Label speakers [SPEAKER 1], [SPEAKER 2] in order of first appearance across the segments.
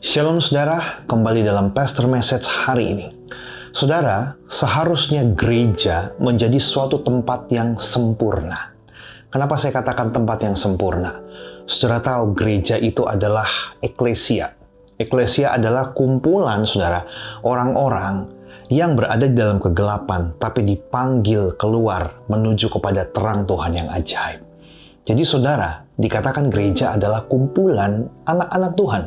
[SPEAKER 1] Shalom saudara, kembali dalam Pastor Message hari ini. Saudara, seharusnya gereja menjadi suatu tempat yang sempurna. Kenapa saya katakan tempat yang sempurna? Saudara tahu gereja itu adalah eklesia. Eklesia adalah kumpulan saudara, orang-orang yang berada di dalam kegelapan tapi dipanggil keluar menuju kepada terang Tuhan yang ajaib. Jadi saudara, dikatakan gereja adalah kumpulan anak-anak Tuhan,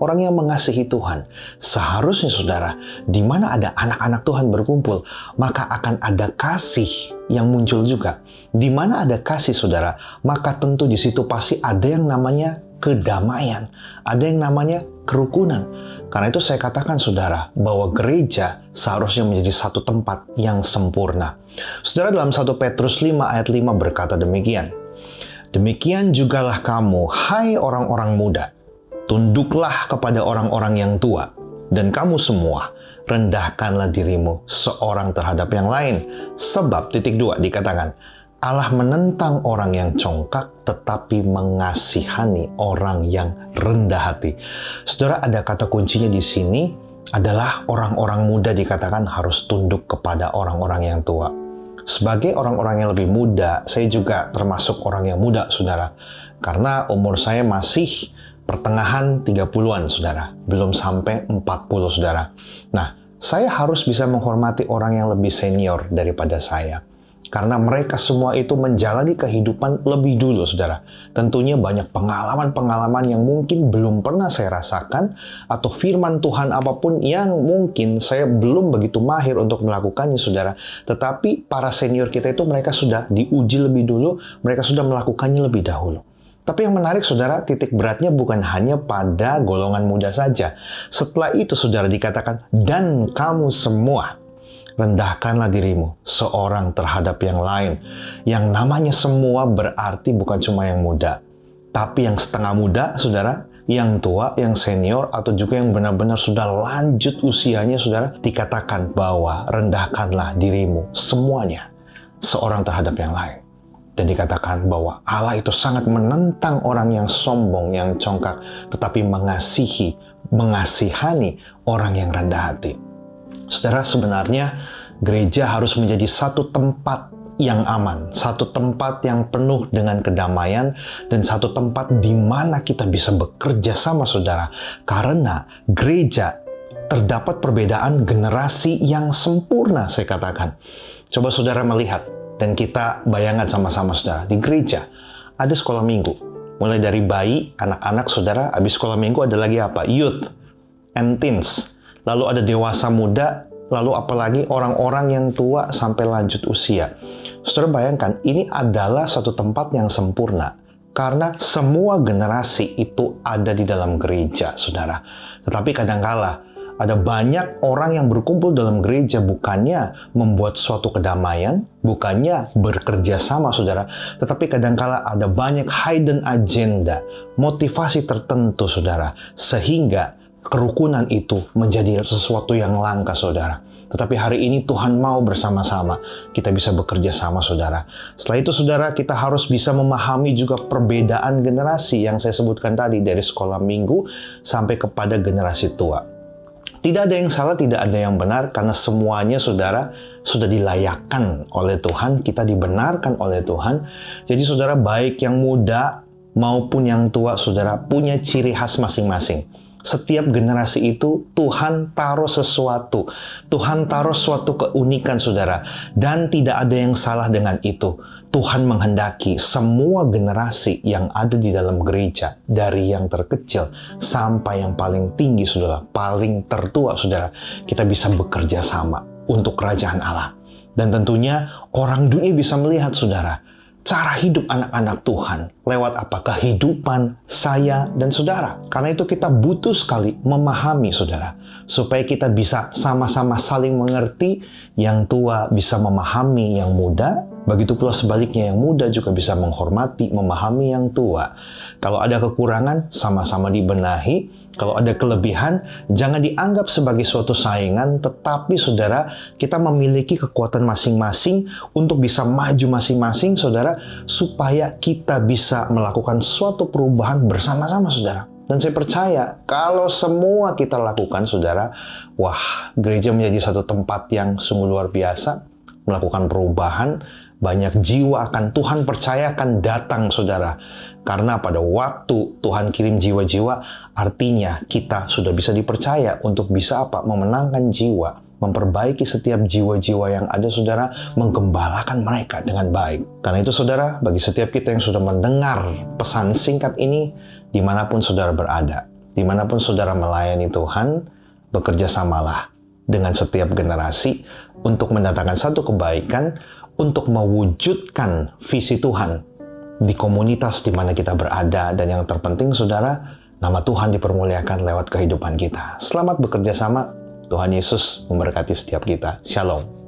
[SPEAKER 1] orang yang mengasihi Tuhan. Seharusnya saudara, di mana ada anak-anak Tuhan berkumpul, maka akan ada kasih yang muncul juga. Di mana ada kasih saudara, maka tentu di situ pasti ada yang namanya kedamaian, ada yang namanya kerukunan. Karena itu saya katakan saudara, bahwa gereja seharusnya menjadi satu tempat yang sempurna. Saudara, dalam 1 Petrus 5 ayat 5 berkata demikian. Demikian jugalah kamu, hai orang-orang muda, tunduklah kepada orang-orang yang tua, dan kamu semua, rendahkanlah dirimu seorang terhadap yang lain. Sebab, 2 dikatakan, Allah menentang orang yang congkak, tetapi mengasihani orang yang rendah hati. Saudara, ada kata kuncinya di sini adalah orang-orang muda dikatakan harus tunduk kepada orang-orang yang tua. Sebagai orang-orang yang lebih muda, saya juga termasuk orang yang muda, saudara. Karena umur saya masih pertengahan 30-an, saudara. Belum sampai 40, saudara. Nah, saya harus bisa menghormati orang yang lebih senior daripada saya. Karena mereka semua itu menjalani kehidupan lebih dulu, saudara. Tentunya banyak pengalaman-pengalaman yang mungkin belum pernah saya rasakan, atau firman Tuhan apapun yang mungkin saya belum begitu mahir untuk melakukannya, saudara. Tetapi para senior kita itu mereka sudah diuji lebih dulu, mereka sudah melakukannya lebih dahulu. Tapi yang menarik, saudara, titik beratnya bukan hanya pada golongan muda saja. Setelah itu, saudara, dikatakan, dan kamu semua, rendahkanlah dirimu seorang terhadap yang lain. Yang namanya semua berarti bukan cuma yang muda, tapi yang setengah muda, saudara, yang tua, yang senior, atau juga yang benar-benar sudah lanjut usianya, saudara. Dikatakan bahwa rendahkanlah dirimu semuanya, seorang terhadap yang lain. Dan dikatakan bahwa Allah itu sangat menentang orang yang sombong, yang congkak, tetapi mengasihani orang yang rendah hati. Saudara, sebenarnya gereja harus menjadi satu tempat yang aman, satu tempat yang penuh dengan kedamaian, dan satu tempat di mana kita bisa bekerja sama, saudara. Karena gereja terdapat perbedaan generasi yang sempurna, saya katakan. Coba saudara melihat, dan kita bayangkan sama-sama, saudara. Di gereja ada sekolah minggu. Mulai dari bayi, anak-anak, saudara, habis sekolah minggu ada lagi apa? Youth and teens. Lalu ada dewasa muda, lalu apalagi orang-orang yang tua sampai lanjut usia. Saudara bayangkan, ini adalah satu tempat yang sempurna. Karena semua generasi itu ada di dalam gereja, saudara. Tetapi kadangkala ada banyak orang yang berkumpul dalam gereja bukannya membuat suatu kedamaian, bukannya bekerja sama, saudara. Tetapi kadangkala ada banyak hidden agenda, motivasi tertentu, saudara. Sehingga kerukunan itu menjadi sesuatu yang langka, saudara. Tetapi hari ini Tuhan mau bersama-sama kita bisa bekerja sama, saudara. Setelah itu, saudara, kita harus bisa memahami juga perbedaan generasi yang saya sebutkan tadi, dari sekolah minggu sampai kepada generasi tua. Tidak ada yang salah, tidak ada yang benar, karena semuanya, saudara, sudah dilayakkan oleh Tuhan, kita dibenarkan oleh Tuhan. Jadi, saudara, baik yang muda maupun yang tua, saudara, punya ciri khas masing-masing. Setiap generasi itu Tuhan taruh sesuatu. Tuhan taruh suatu keunikan, saudara. Dan tidak ada yang salah dengan itu. Tuhan menghendaki semua generasi yang ada di dalam gereja, dari yang terkecil sampai yang paling tinggi, saudara, paling tertua, saudara, kita bisa bekerja sama untuk kerajaan Allah. Dan tentunya orang dunia bisa melihat, saudara, cara hidup anak-anak Tuhan lewat apa? Kehidupan saya dan saudara. Karena itu kita butuh sekali memahami, saudara, supaya kita bisa sama-sama saling mengerti. Yang tua bisa memahami yang muda, begitu pula sebaliknya yang muda juga bisa menghormati, memahami yang tua. Kalau ada kekurangan, sama-sama dibenahi. Kalau ada kelebihan, jangan dianggap sebagai suatu saingan, tetapi saudara, kita memiliki kekuatan masing-masing untuk bisa maju masing-masing, saudara, supaya kita bisa melakukan suatu perubahan bersama-sama, saudara. Dan saya percaya kalau semua kita lakukan, saudara, wah, gereja menjadi satu tempat yang sungguh luar biasa, melakukan perubahan, banyak jiwa akan Tuhan percayakan datang, saudara. Karena pada waktu Tuhan kirim jiwa-jiwa, artinya kita sudah bisa dipercaya untuk bisa apa? Memenangkan jiwa, memperbaiki setiap jiwa-jiwa yang ada, saudara, menggembalakan mereka dengan baik. Karena itu, saudara, bagi setiap kita yang sudah mendengar pesan singkat ini, dimanapun saudara berada, dimanapun saudara melayani Tuhan, bekerja samalah dengan setiap generasi untuk mendatangkan satu kebaikan, untuk mewujudkan visi Tuhan di komunitas di mana kita berada, dan yang terpenting, saudara, nama Tuhan dipermuliakan lewat kehidupan kita. Selamat bekerja sama. Tuhan Yesus memberkati setiap kita. Shalom.